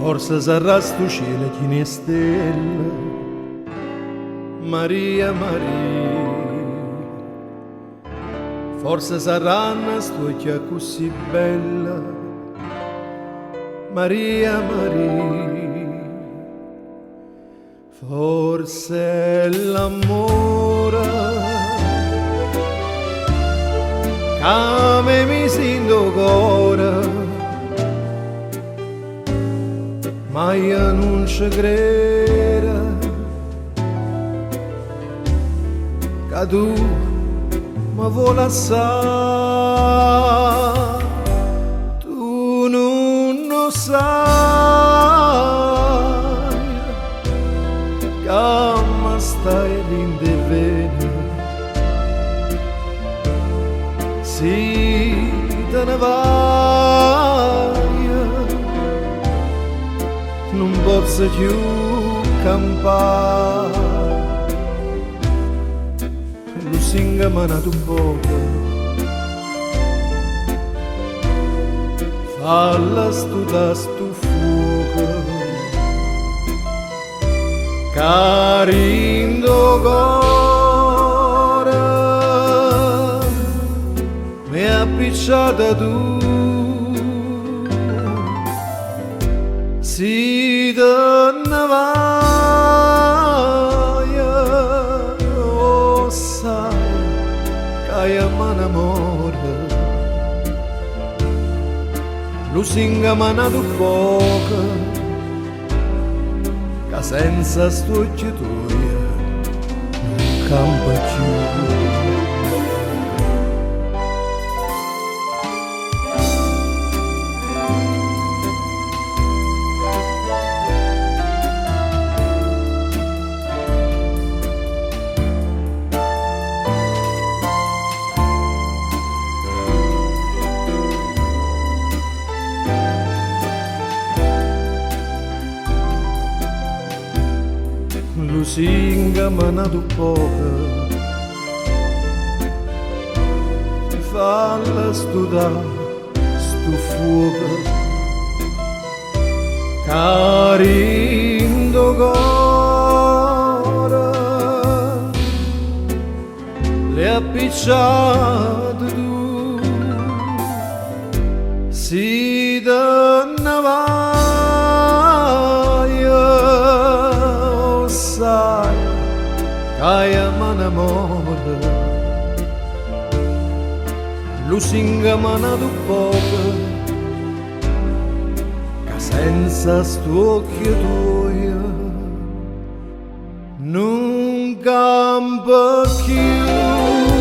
forse sarà sto cielo chi ne stelle, Maria Maria, forse sarà sto occhia così bella, Maria Maria, forse è l'amore che mi sento cuore, ma io non ci credo che tu mi vuoi lasciare, tu non lo sai che mi stai in vene, si te ne vai non posso più campare, lo singa manato un poco, falla studa stu fuoco, carindo cuore, mi ha appicciata tu. Si te ne vai, oh sai che io mi innamoro, lo singa manato poco, che senza sto occhio tuo non campa più. Lusinga manato poco, falla studare stu fuoco, carindo cuore, le appicciate tu, si te ne vai, sai che io mi innamoro, lo singa manato poco, che senza sto occhio tuo non campa più.